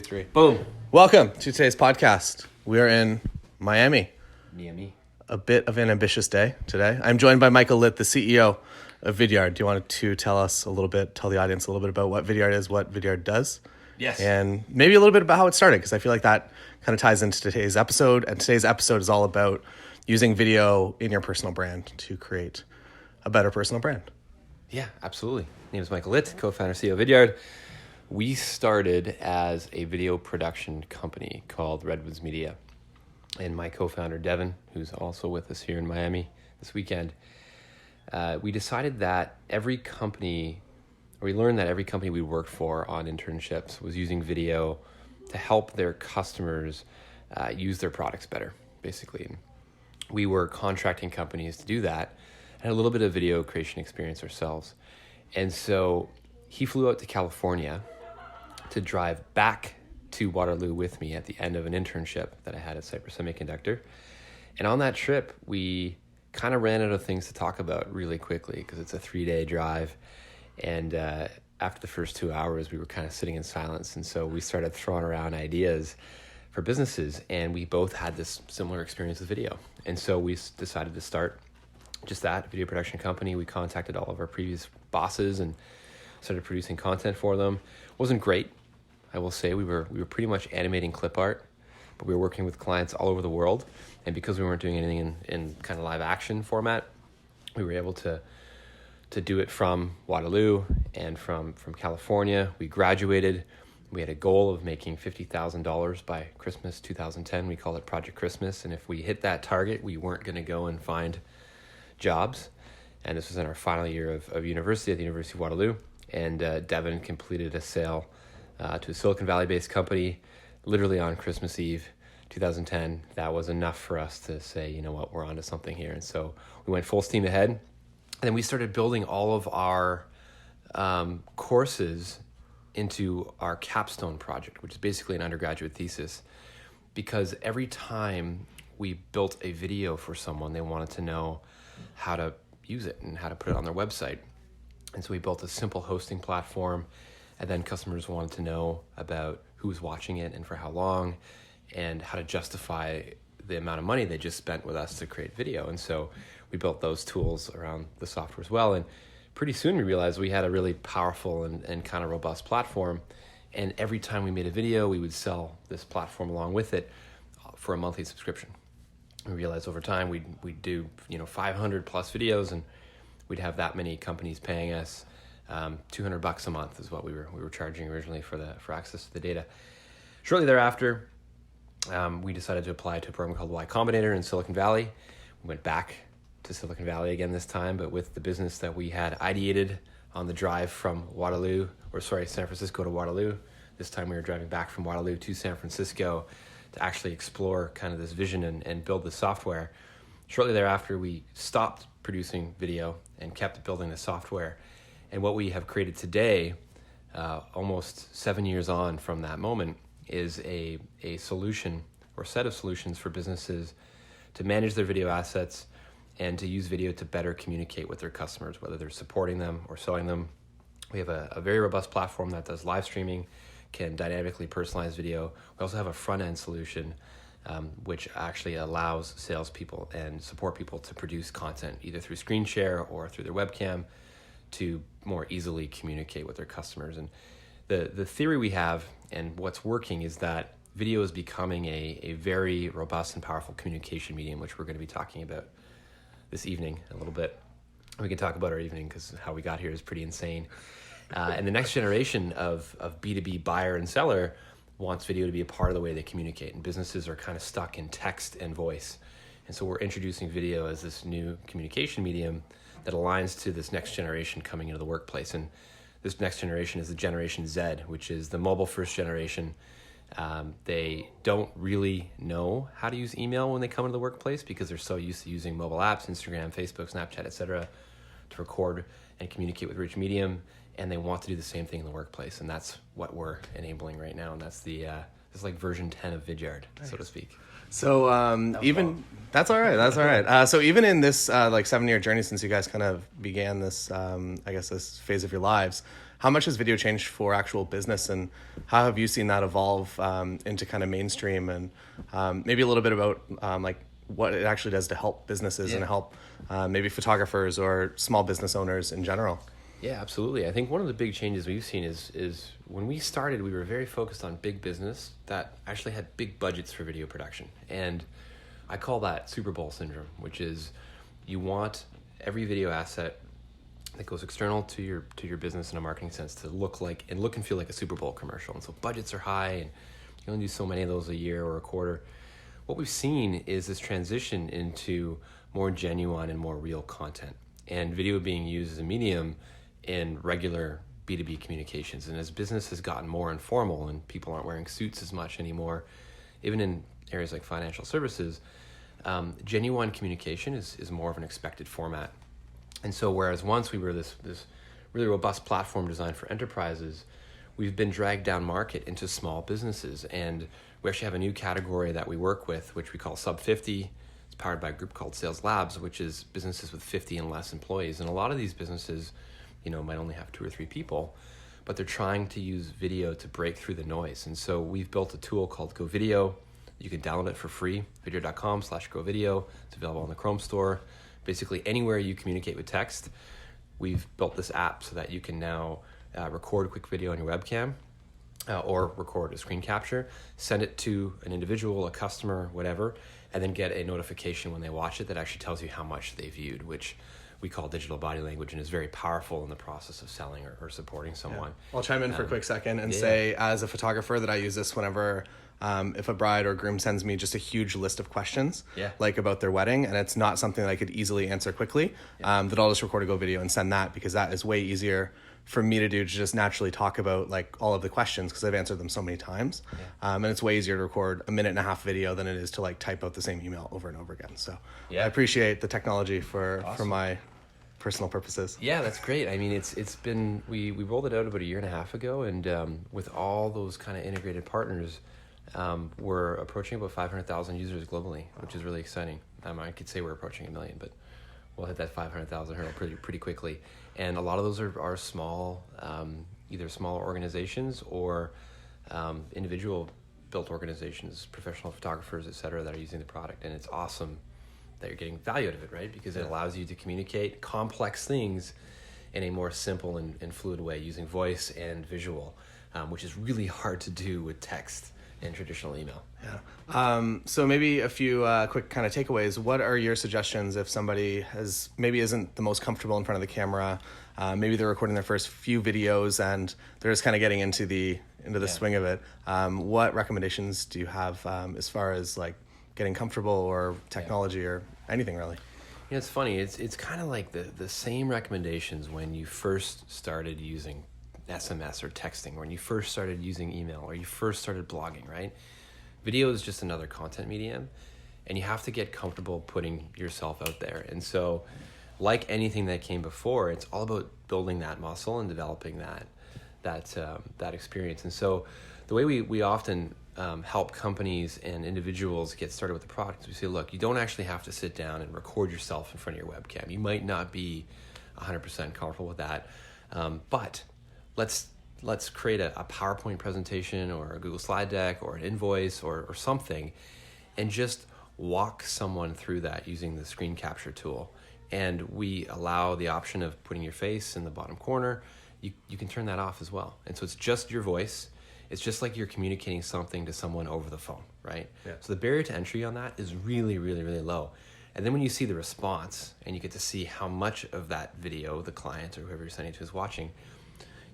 Three. Boom. Welcome to today's podcast. We're in Miami. Miami. A bit of an ambitious day today. I'm joined by Michael Litt, the CEO of Vidyard. Do you want to tell the audience a little bit about what Vidyard is, what Vidyard does? Yes. And maybe a little bit about how it started, because I feel like that kind of ties into today's episode. And today's episode is all about using video in your personal brand to create a better personal brand. Yeah, absolutely. My name is Michael Litt, co-founder, CEO of Vidyard. We started as a video production company called Redwoods Media. And my co-founder, Devin, who's also with us here in Miami this weekend, we decided that we learned that every company we worked for on internships was using video to help their customers use their products better, basically. And we were contracting companies to do that and had a little bit of video creation experience ourselves. And so he flew out to California to drive back to Waterloo with me at the end of an internship that I had at Cypress Semiconductor. And on that trip, we kind of ran out of things to talk about really quickly because it's a 3-day drive. And after the first 2 hours, we were kind of sitting in silence. And so we started throwing around ideas for businesses. And we both had this similar experience with video. And so we decided to start just that video production company. We contacted all of our previous bosses and started producing content for them. Wasn't great, I will say. We were pretty much animating clip art, but we were working with clients all over the world. And because we weren't doing anything in kind of live action format, we were able to do it from Waterloo and from California. We graduated. We had a goal of making $50,000 by Christmas 2010. We called it Project Christmas. And if we hit that target, we weren't going to go and find jobs. And this was in our final year of university at the University of Waterloo. And Devin completed a sale to a Silicon Valley-based company literally on Christmas Eve 2010. That was enough for us to say, you know what, we're onto something here. And so we went full steam ahead. And then we started building all of our courses into our capstone project, which is basically an undergraduate thesis. Because every time we built a video for someone, they wanted to know how to use it and how to put it on their website. And so we built a simple hosting platform, and then customers wanted to know about who was watching it and for how long, and how to justify the amount of money they just spent with us to create video. And so we built those tools around the software as well. And pretty soon we realized we had a really powerful and kind of robust platform. And every time we made a video, we would sell this platform along with it for a monthly subscription. We realized over time we'd do 500 plus videos, and we'd have that many companies paying us $200 a month is what we were charging originally for access to the data. Shortly thereafter, we decided to apply to a program called Y Combinator in Silicon Valley. We went back to Silicon Valley again this time, but with the business that we had ideated on the drive from San Francisco to Waterloo. This time we were driving back from Waterloo to San Francisco to actually explore kind of this vision and build the software. Shortly thereafter, we stopped producing video and kept building the software. And what we have created today, almost 7 years on from that moment, is a solution or set of solutions for businesses to manage their video assets and to use video to better communicate with their customers, whether they're supporting them or selling them. We have a very robust platform that does live streaming, can dynamically personalize video. We also have a front-end solution which actually allows salespeople and support people to produce content either through screen share or through their webcam to more easily communicate with their customers. And the theory we have and what's working is that video is becoming a very robust and powerful communication medium, which we're going to be talking about this evening a little bit. We can talk about our evening because how we got here is pretty insane. And the next generation of B2B buyer and seller wants video to be a part of the way they communicate. And businesses are kind of stuck in text and voice. And so we're introducing video as this new communication medium that aligns to this next generation coming into the workplace. And this next generation is the Generation Z, which is the mobile first generation. They don't really know how to use email when they come into the workplace because they're so used to using mobile apps, Instagram, Facebook, Snapchat, etc., to record and communicate with rich medium, and they want to do the same thing in the workplace, and that's what we're enabling right now, and that's it's like version 10 of Vidyard, nice. So to speak. So that's all right. So even in this 7-year journey since you guys kind of began this, this phase of your lives, how much has video changed for actual business, and how have you seen that evolve into kind of mainstream, and maybe a little bit about like what it actually does to help businesses and help maybe photographers or small business owners in general? Yeah, absolutely. I think one of the big changes we've seen is when we started, we were very focused on big business that actually had big budgets for video production. And I call that Super Bowl syndrome, which is you want every video asset that goes external to your business in a marketing sense to look and feel like a Super Bowl commercial. And so budgets are high, and you only do so many of those a year or a quarter. What we've seen is this transition into more genuine and more real content, and video being used as a medium in regular B2B communications. And as business has gotten more informal and people aren't wearing suits as much anymore, even in areas like financial services, genuine communication is more of an expected format. And so whereas once we were this really robust platform designed for enterprises, we've been dragged down market into small businesses. And we actually have a new category that we work with, which we call Sub 50. It's powered by a group called Sales Labs, which is businesses with 50 and less employees. And a lot of these businesses, might only have 2 or 3 people, but they're trying to use video to break through the noise. And so we've built a tool called Go Video. You can download it for free, vidyard.com/GoVideo. It's available on the Chrome store. Basically anywhere you communicate with text, we've built this app so that you can now record a quick video on your webcam or record a screen capture, send it to an individual, a customer, whatever, and then get a notification when they watch it that actually tells you how much they viewed, which we call digital body language, and is very powerful in the process of selling or supporting someone. I'll chime in for a quick second and say, as a photographer, that I use this whenever if a bride or groom sends me just a huge list of questions, like about their wedding, and it's not something that I could easily answer quickly, that I'll just record a Go Video and send that, because that is way easier for me to do, to just naturally talk about like all of the questions, because I've answered them so many times. And it's way easier to record a 1.5-minute video than it is to like type out the same email over and over again. So I appreciate the technology for my personal purposes. Yeah, that's great. I mean, it's been, we rolled it out about 1.5 years ago, and with all those kind of integrated partners, we're approaching about 500,000 users globally, which is really exciting. I could say we're approaching 1 million, but we'll hit that 500,000 hurdle pretty quickly. And a lot of those are small, either smaller organizations or individual built organizations, professional photographers, et cetera, that are using the product. And it's awesome that you're getting value out of it, right? Because it allows you to communicate complex things in a more simple and fluid way using voice and visual, which is really hard to do with text and traditional email. So maybe a few quick kind of takeaways. What are your suggestions if somebody maybe isn't the most comfortable in front of the camera? Maybe they're recording their first few videos and they're just kind of getting into the swing of it. What recommendations do you have as far as like getting comfortable or technology or anything really? It's funny. It's kind of like the same recommendations when you first started using SMS or texting, or when you first started using email, or you first started blogging, right? Video is just another content medium, and you have to get comfortable putting yourself out there. And so, like anything that came before, it's all about building that muscle and developing that experience. And so, the way we often help companies and individuals get started with the product is we say, look, you don't actually have to sit down and record yourself in front of your webcam. You might not be 100% comfortable with that, but let's create a PowerPoint presentation or a Google slide deck or an invoice or something, and just walk someone through that using the screen capture tool. And we allow the option of putting your face in the bottom corner. You can turn that off as well. And so it's just your voice. It's just like you're communicating something to someone over the phone, right? So the barrier to entry on that is really, really, really low. And then when you see the response and you get to see how much of that video the client or whoever you're sending it to is watching,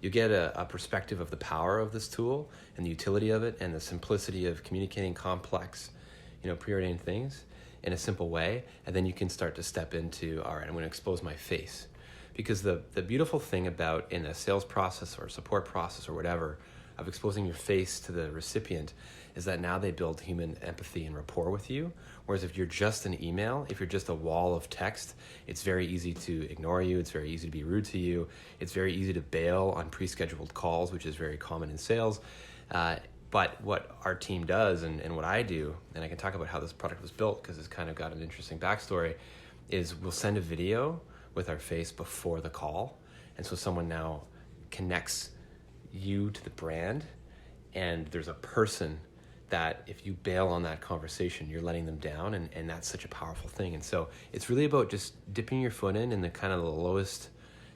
you get a perspective of the power of this tool and the utility of it and the simplicity of communicating complex, preordained things in a simple way. And then you can start to step into, all right, I'm going to expose my face. Because the beautiful thing about in a sales process or support process or whatever of exposing your face to the recipient is that now they build human empathy and rapport with you. Whereas if you're just an email, if you're just a wall of text, it's very easy to ignore you. It's very easy to be rude to you. It's very easy to bail on pre-scheduled calls, which is very common in sales. But what our team does and what I do, and I can talk about how this product was built because it's kind of got an interesting backstory, is we'll send a video with our face before the call. And so someone now connects you to the brand, and there's a person that if you bail on that conversation, you're letting them down, and that's such a powerful thing. And so it's really about just dipping your foot in the kind of the lowest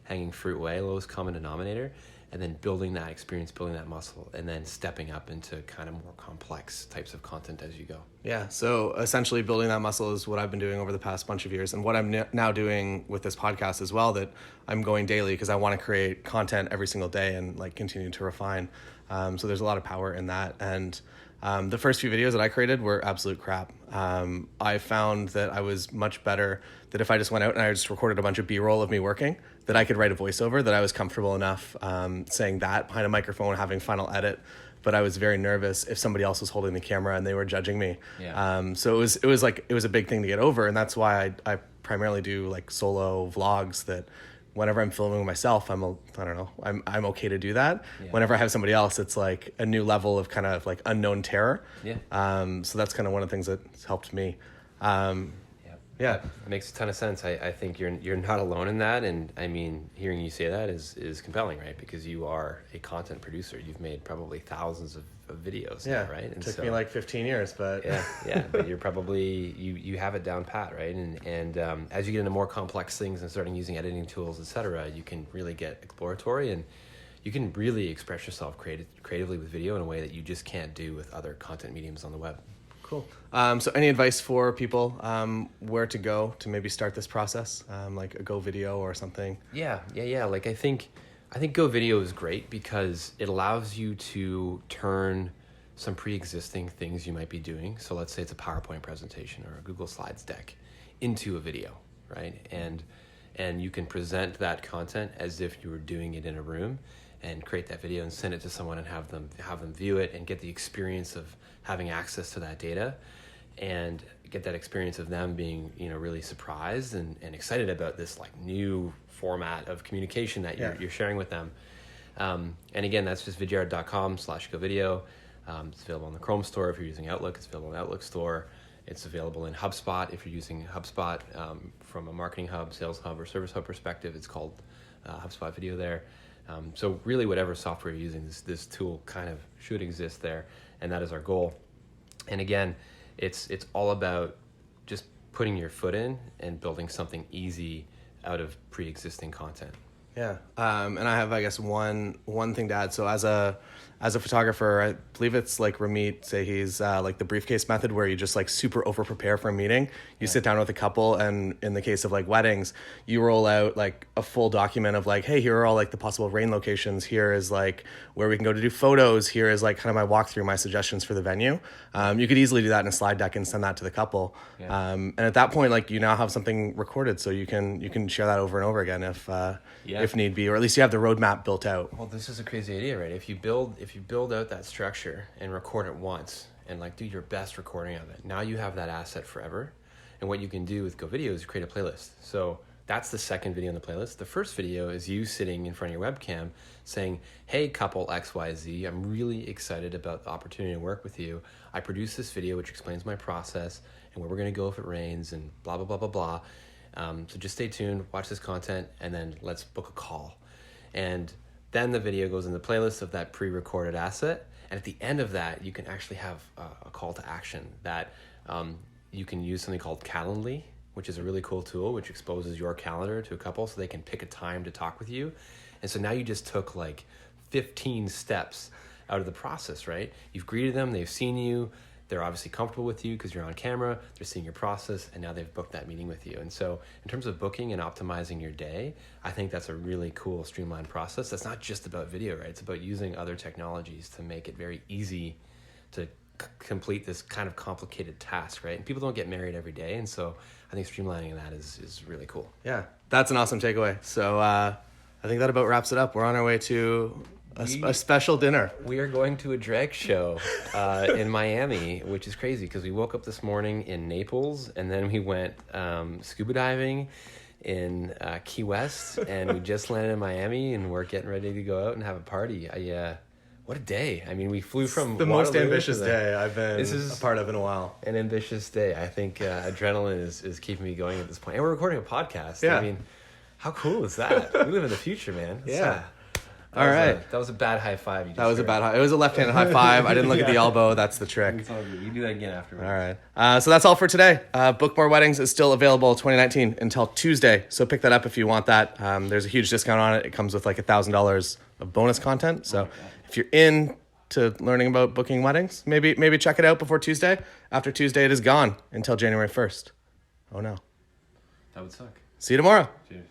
hanging fruit way, lowest common denominator, and then building that experience, building that muscle, and then stepping up into kind of more complex types of content as you go. Yeah, so essentially building that muscle is what I've been doing over the past bunch of years, and what I'm now doing with this podcast as well, that I'm going daily because I want to create content every single day and like continue to refine. So there's a lot of power in that. And the first few videos that I created were absolute crap. I found that I was much better that if I just went out and I just recorded a bunch of B-roll of me working, that I could write a voiceover, that I was comfortable enough saying that behind a microphone, having final edit. But I was very nervous if somebody else was holding the camera and they were judging me. Yeah. So it was a big thing to get over, and that's why I primarily do like solo vlogs. That whenever I'm filming myself, I'm okay to do that. Yeah. Whenever I have somebody else, it's like a new level of kind of like unknown terror. Yeah. So that's kind of one of the things that's helped me. Yeah, it makes a ton of sense. I think you're not alone in that, and I mean, hearing you say that is compelling, right? Because you are a content producer. You've made probably thousands of videos. Yeah, now, right? And it took me like 15 years, but yeah. But you're probably you have it down pat, right? And as you get into more complex things and starting using editing tools, etc., you can really get exploratory, and you can really express yourself creatively with video in a way that you just can't do with other content mediums on the web. Cool. So any advice for people where to go to maybe start this process, like a Go Video or something? Yeah. Like I think Go Video is great because it allows you to turn some pre-existing things you might be doing. So let's say it's a PowerPoint presentation or a Google Slides deck into a video, right? And you can present that content as if you were doing it in a room, and create that video and send it to someone and have them view it and get the experience of having access to that data, and get that experience of them being, really surprised and excited about this like new format of communication that you're sharing with them. And again, that's just vidyard.com/govideo. It's available on the Chrome store. If you're using Outlook, it's available in the Outlook store. It's available in HubSpot. If you're using HubSpot from a marketing hub, sales hub, or service hub perspective, it's called HubSpot Video there. So really whatever software you're using, this tool kind of should exist there, and that is our goal. And again, it's all about just putting your foot in and building something easy out of pre-existing content. Yeah. And I have, I guess, one thing to add. So as a photographer, I believe it's like Ramit say he's like the briefcase method, where you just like super over prepare for a meeting. You sit down with a couple, and in the case of like weddings, you roll out like a full document of like, hey, here are all like the possible rain locations. Here is like where we can go to do photos. Here is like kind of my walkthrough, my suggestions for the venue. You could easily do that in a slide deck and send that to the couple. Yeah. And at that point, like you now have something recorded, so you can share that over and over again if need be, or at least you have the roadmap built out. Well, this is a crazy idea, right? If you build out that structure and record it once and like do your best recording of it, now you have that asset forever. And what you can do with Go Video is create a playlist. So that's the second video in the playlist. The first video is you sitting in front of your webcam saying, hey, couple XYZ, I'm really excited about the opportunity to work with you. I produced this video which explains my process and where we're going to go if it rains and blah, blah, blah, blah, blah. So just stay tuned, watch this content, and then let's book a call. And then the video goes in the playlist of that pre-recorded asset. And at the end of that, you can actually have a call to action that you can use something called Calendly, which is a really cool tool which exposes your calendar to a couple so they can pick a time to talk with you. And so now you just took like 15 steps out of the process, right? You've greeted them, they've seen you, they're obviously comfortable with you because you're on camera, they're seeing your process, and now they've booked that meeting with you. And so in terms of booking and optimizing your day, I think that's a really cool streamlined process. That's not just about video, right? It's about using other technologies to make it very easy to complete this kind of complicated task, right? And people don't get married every day, and so I think streamlining that is really cool. Yeah, that's an awesome takeaway. So I think that about wraps it up. We're on our way to a special dinner. We are going to a drag show in Miami, which is crazy because we woke up this morning in Naples, and then we went scuba diving in Key West, and we just landed in Miami, and we're getting ready to go out and have a party. What a day. I mean, we flew from the Waterloo most ambitious day I've been a part of in a while. An ambitious day. I think adrenaline is keeping me going at this point. And we're recording a podcast. Yeah. I mean, how cool is that? We live in the future, man. Yeah. All right. That was a bad high five. That was a bad high. It was a left-handed high five. I didn't look at the elbow. That's the trick. It's all good. You can do that again afterwards. All right. So that's all for today. Book More Weddings is still available 2019 until Tuesday. So pick that up if you want that. There's a huge discount on it. It comes with like $1,000 of bonus content. So if you're into learning about booking weddings, maybe check it out before Tuesday. After Tuesday, it is gone until January 1st. Oh no. That would suck. See you tomorrow. Cheers.